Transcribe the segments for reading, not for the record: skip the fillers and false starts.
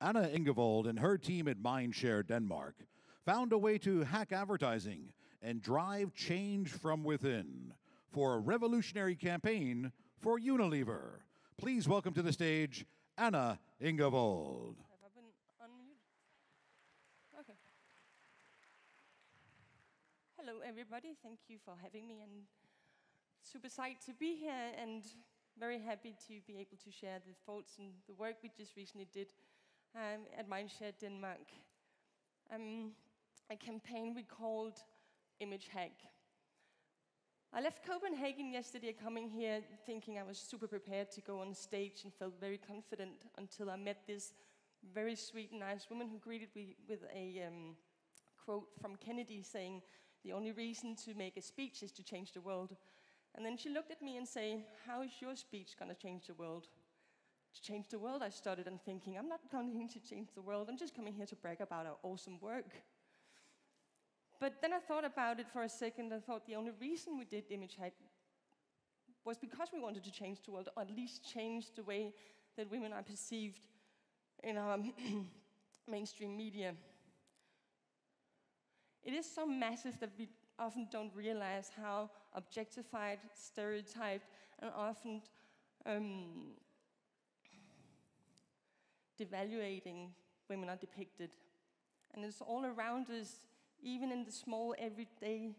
Anna Ingevold and her team at Mindshare Denmark found a way to hack advertising and drive change from within for a revolutionary campaign for Unilever. Please welcome to the stage, Anna Ingevold. Have I been unmuted? Okay. Hello, everybody. Thank you for having me. And super psyched to be here and very happy to be able to share the thoughts and the work we just recently did at Mindshare Denmark. A campaign we called Image Hack. I left Copenhagen yesterday coming here thinking I was super prepared to go on stage and felt very confident until I met this very sweet and nice woman who greeted me with a quote from Kennedy saying, "The only reason to make a speech is to change the world." And then she looked at me and said, "How is your speech going to change the world?" To change the world, I started and thinking, I'm not coming to change the world, I'm just coming here to brag about our awesome work. But then I thought about it for a second and thought the only reason we did Image Hack was because we wanted to change the world, or at least change the way that women are perceived in our mainstream media. It is so massive that we often don't realize how objectified, stereotyped, and often devaluating women are depicted. And it's all around us, even in the small everyday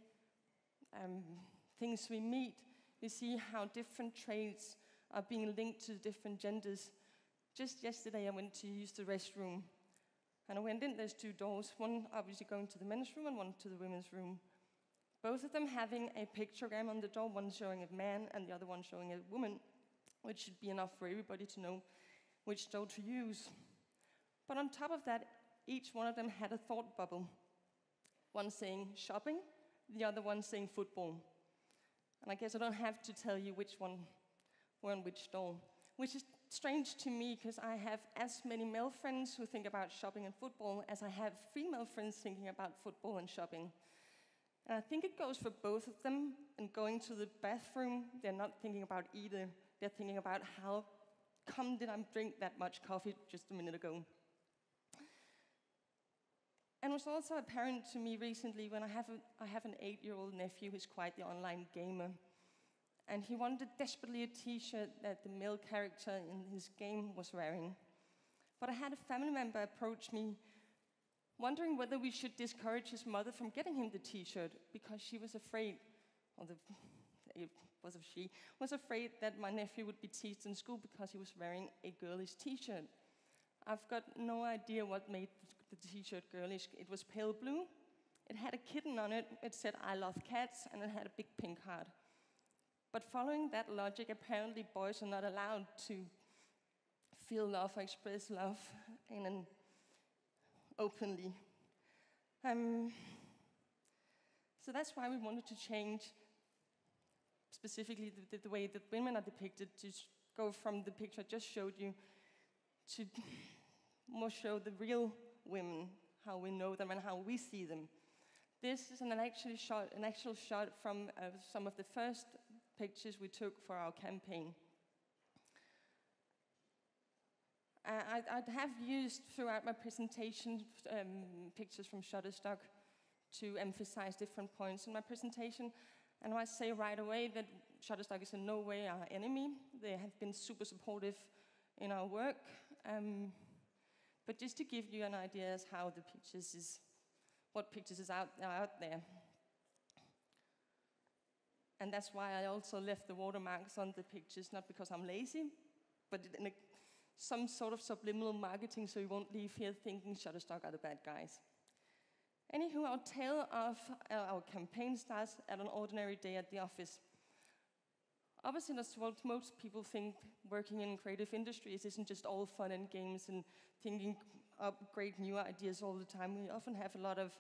things we meet. We see how different traits are being linked to different genders. Just yesterday I went to use the restroom. And I went in, there's two doors, one obviously going to the men's room and one to the women's room. Both of them having a pictogram on the door, one showing a man and the other one showing a woman, which should be enough for everybody to know which door to use. But on top of that, each one of them had a thought bubble. One saying shopping, the other one saying football. And I guess I don't have to tell you which one were on which door, which is strange to me because I have as many male friends who think about shopping and football as I have female friends thinking about football and shopping. And I think it goes for both of them. And going to the bathroom, they're not thinking about either. They're thinking about how come did I drink that much coffee just a minute ago. And it was also apparent to me recently when I have an 8-year-old nephew who's quite the online gamer. And he wanted desperately a t-shirt that the male character in his game was wearing. But I had a family member approach me wondering whether we should discourage his mother from getting him the t-shirt because she was afraid, she was afraid that my nephew would be teased in school because he was wearing a girlish t-shirt. I've got no idea what made the t-shirt girlish. It was pale blue, it had a kitten on it, it said "I love cats," and it had a big pink heart. But following that logic, apparently boys are not allowed to feel love or express love openly. So that's why we wanted to change specifically the way that women are depicted, to go from the picture I just showed you to more show the real women, how we know them and how we see them. This is an actual shot from some of the first pictures we took for our campaign. I have used throughout my presentation pictures from Shutterstock to emphasize different points in my presentation. And I say right away that Shutterstock is in no way our enemy. They have been super supportive in our work. But just to give you an idea as how the pictures what pictures is out there. And that's why I also left the watermarks on the pictures, not because I'm lazy, but in some sort of subliminal marketing so you won't leave here thinking Shutterstock are the bad guys. Anywho, our tale of our campaign starts at an ordinary day at the office. Obviously, that's what most people think working in creative industries isn't just all fun and games and thinking up great new ideas all the time. We often have a lot of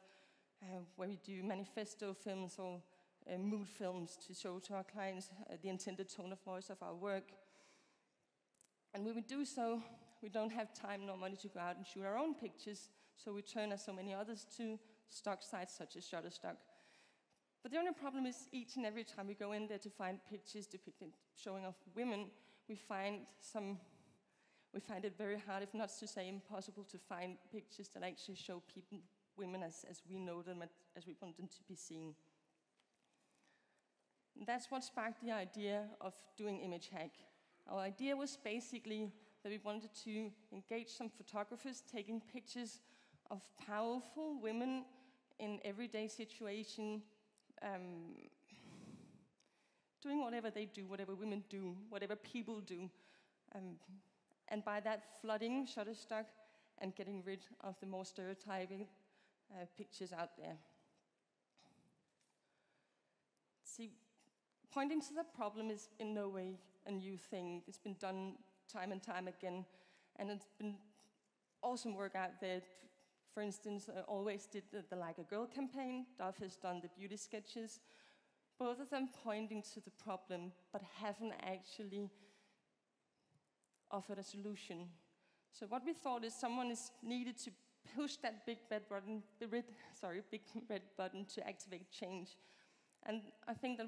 where we do manifesto films or mood films to show to our clients the intended tone of voice of our work. And when we do so, we don't have time nor money to go out and shoot our own pictures, so we turn, as so many others, to stock sites such as Shutterstock. But the only problem is each and every time we go in there to find pictures depicted showing off women, we find some we find it very hard, if not to say impossible, to find pictures that actually show women as we know them, as we want them to be seen. And that's what sparked the idea of doing Image Hack. Our idea was basically that we wanted to engage some photographers taking pictures of powerful women in everyday situation, doing whatever they do, whatever women do, whatever people do, and by that flooding Shutterstock and getting rid of the more stereotyping pictures out there. See, pointing to the problem is in no way a new thing. It's been done time and time again, and it's been awesome work out there. For instance, I always did the Like a Girl campaign. Dove has done the beauty sketches. Both of them pointing to the problem, but haven't actually offered a solution. So what we thought is someone is needed to push that big red button to activate change. And I think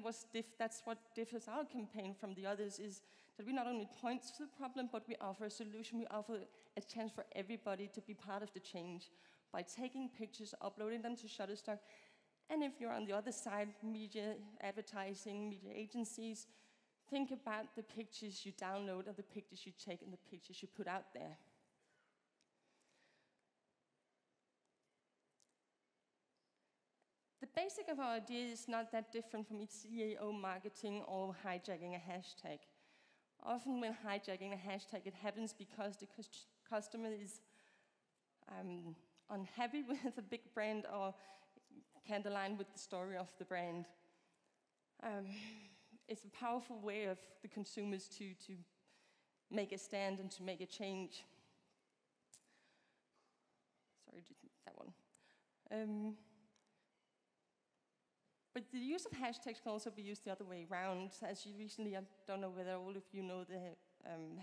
that's what differs our campaign from the others, is that we not only point to the problem, but we offer a solution. We offer a chance for everybody to be part of the change by taking pictures, uploading them to Shutterstock. And if you're on the other side, media, advertising, media agencies, think about the pictures you download and the pictures you take and the pictures you put out there. The basic of our idea is not that different from CEO marketing or hijacking a hashtag. Often when hijacking a hashtag, it happens because the customer is unhappy with a big brand or can't align with the story of the brand. It's a powerful way of the consumers to make a stand and to make a change. Sorry, that one. But the use of hashtags can also be used the other way around. As you recently, I don't know whether all of you know the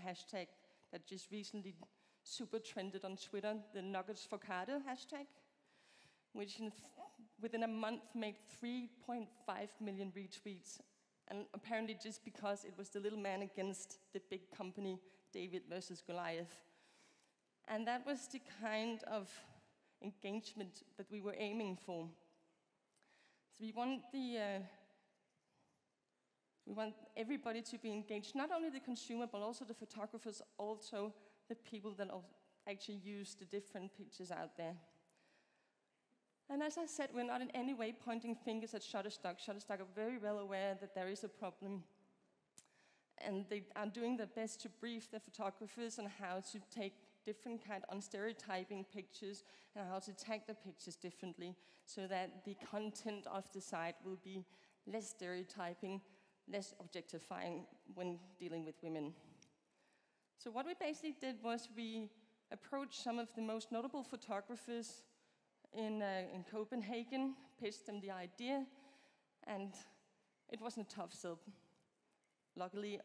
hashtag that just recently super trended on Twitter, the Nuggets for Carter hashtag, which within a month made 3.5 million retweets. And apparently just because it was the little man against the big company, David versus Goliath. And that was the kind of engagement that we were aiming for. So we want everybody to be engaged, not only the consumer, but also the photographers, also the people that actually use the different pictures out there. And as I said, we're not in any way pointing fingers at Shutterstock. Shutterstock are very well aware that there is a problem. And they are doing their best to brief the photographers on how to take different kind of stereotyping pictures and how to tag the pictures differently so that the content of the site will be less stereotyping, less objectifying when dealing with women. So what we basically did was we approached some of the most notable photographers in Copenhagen, pitched them the idea, and it wasn't a tough sell. Luckily,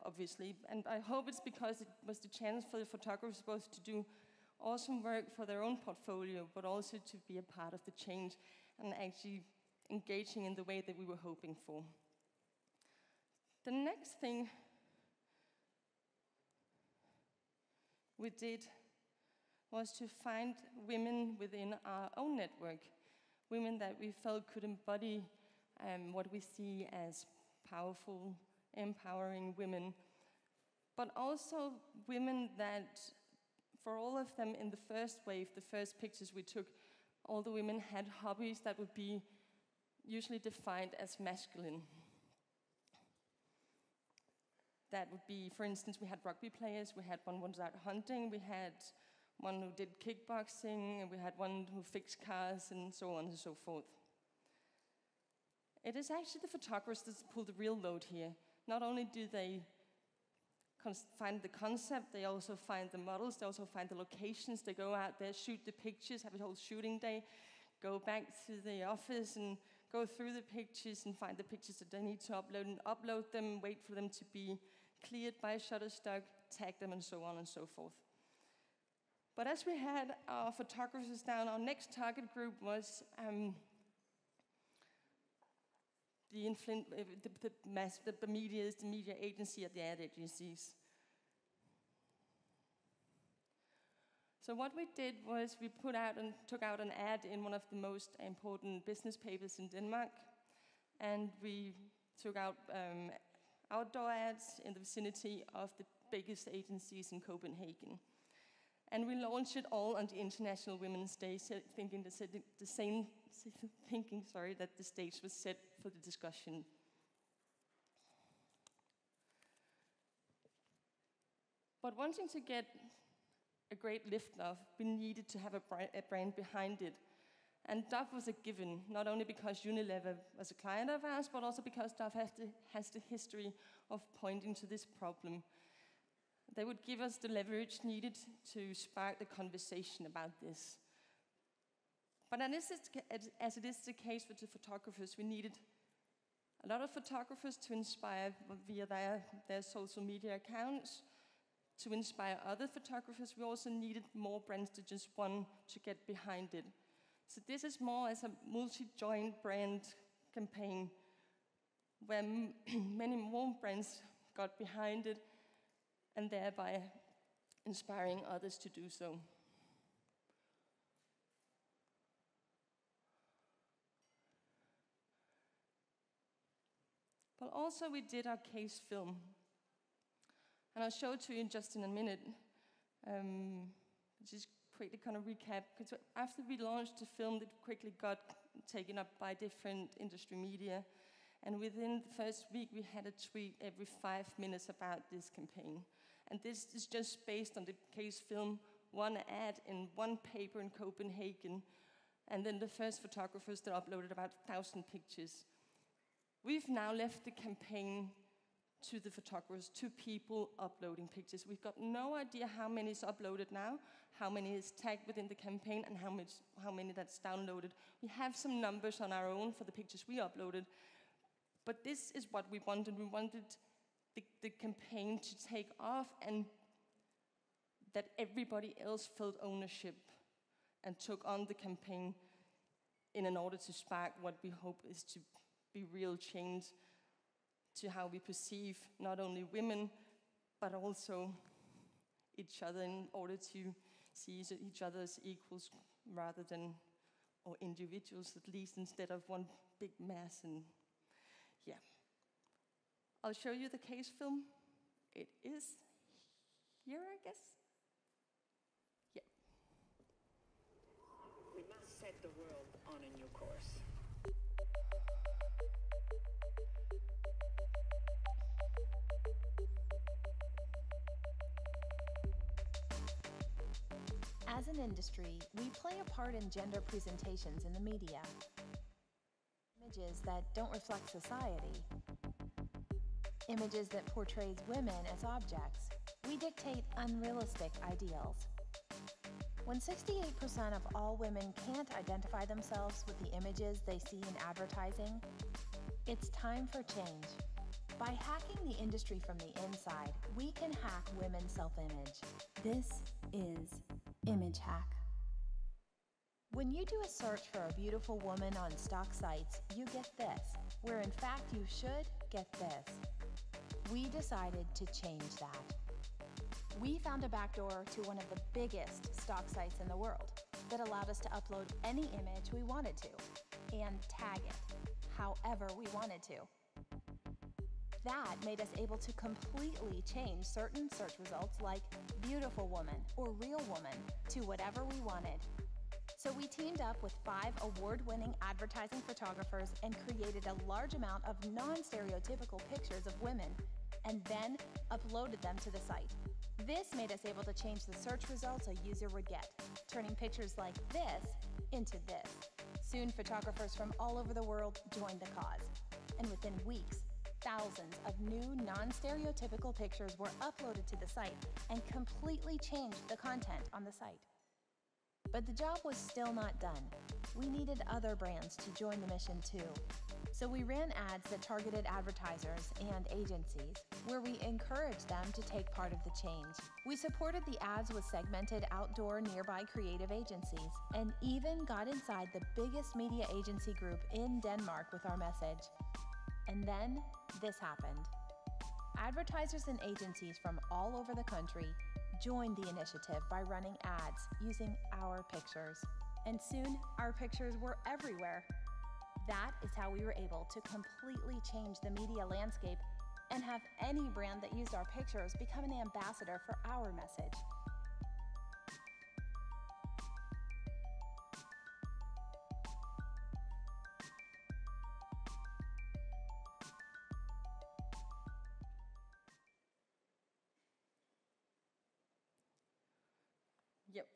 obviously, and I hope it's because it was the chance for the photographers both to do awesome work for their own portfolio, but also to be a part of the change and actually engaging in the way that we were hoping for. The next thing we did was to find women within our own network, women that we felt could embody what we see as powerful, empowering women, but also women that, for all of them in the first wave, the first pictures we took, all the women had hobbies that would be usually defined as masculine. That would be, for instance, we had rugby players, we had one who was out hunting, we had one who did kickboxing, and we had one who fixed cars, and so on and so forth. It is actually the photographers that pull the real load here. Not only do they find the concept, they also find the models, they also find the locations, they go out there, shoot the pictures, have a whole shooting day, go back to the office and go through the pictures and find the pictures that they need to upload and upload them, wait for them to be cleared by Shutterstock, tag them, and so on and so forth. But as we had our photographers down, our next target group was the media agency at the ad agencies. So what we did was we took out an ad in one of the most important business papers in Denmark, and we took out outdoor ads in the vicinity of the biggest agencies in Copenhagen. And we launched it all on the International Women's Day, thinking that the stage was set for the discussion. But wanting to get a great lift off, we needed to have a brand behind it. And Dove was a given, not only because Unilever was a client of ours, but also because Dove has the history of pointing to this problem. They would give us the leverage needed to spark the conversation about this. But as it is the case with the photographers, we needed a lot of photographers to inspire via their social media accounts, to inspire other photographers. We also needed more brands than just one to get behind it. So this is more as a multi-joint brand campaign where many more brands got behind it and thereby inspiring others to do so. But also we did our case film. And I'll show it to you in just in a minute. Just quickly kind of recap, because after we launched the film, it quickly got taken up by different industry media. And within the first week, we had a tweet every 5 minutes about this campaign. And this is just based on the case film, one ad in one paper in Copenhagen, and then the first photographers that uploaded about 1,000 pictures. We've now left the campaign to the photographers, to people uploading pictures. We've got no idea how many is uploaded now, how many is tagged within the campaign, and how many that's downloaded. We have some numbers on our own for the pictures we uploaded, but this is what we wanted. We wanted the campaign to take off and that everybody else felt ownership and took on the campaign in order to spark what we hope is to be real change to how we perceive not only women, but also each other, in order to see each other as equals rather than, or individuals at least, instead of one big mass. And yeah. I'll show you the case film. It is here, I guess. Yeah. We must set the world on a new course. As an industry, we play a part in gender presentations in the media. Images that don't reflect society. Images that portrays women as objects. We dictate unrealistic ideals. When 68% of all women can't identify themselves with the images they see in advertising, it's time for change. By hacking the industry from the inside, we can hack women's self-image. This is Image Hack. When you do a search for a beautiful woman on stock sites, you get this, where in fact you should get this. We decided to change that. We found a backdoor to one of the biggest stock sites in the world that allowed us to upload any image we wanted to and tag it however we wanted to. That made us able to completely change certain search results like beautiful woman or real woman to whatever we wanted. So we teamed up with 5 award-winning advertising photographers and created a large amount of non-stereotypical pictures of women and then uploaded them to the site. This made us able to change the search results a user would get, turning pictures like this into this. Soon, photographers from all over the world joined the cause. And within weeks, thousands of new non-stereotypical pictures were uploaded to the site and completely changed the content on the site. But the job was still not done. We needed other brands to join the mission too. So we ran ads that targeted advertisers and agencies, where we encouraged them to take part of the change. We supported the ads with segmented outdoor nearby creative agencies, and even got inside the biggest media agency group in Denmark with our message. And then this happened. Advertisers and agencies from all over the country Join the initiative by running ads using our pictures. And soon, our pictures were everywhere. That is how we were able to completely change the media landscape and have any brand that used our pictures become an ambassador for our message. Yep.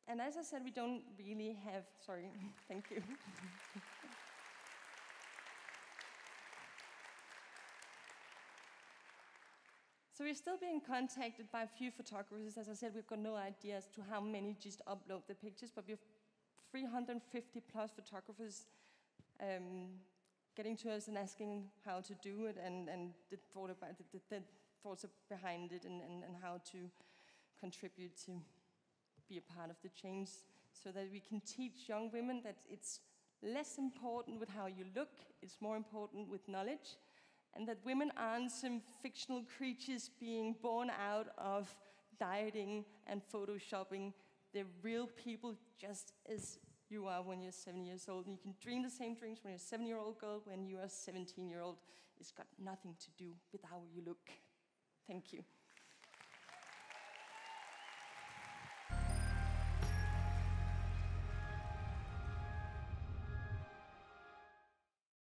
And as I said, we don't really have, sorry, thank you. So we're still being contacted by a few photographers. As I said, we've got no idea as to how many just upload the pictures, but we have 350 plus photographers getting to us and asking how to do it and the thoughts behind it and how to contribute to be a part of the change so that we can teach young women that it's less important with how you look, it's more important with knowledge, and that women aren't some fictional creatures being born out of dieting and photoshopping. They're real people just as you are when you're 7 years old. And you can dream the same dreams when you're a 7-year-old girl, when you are a 17-year-old. It's got nothing to do with how you look. Thank you.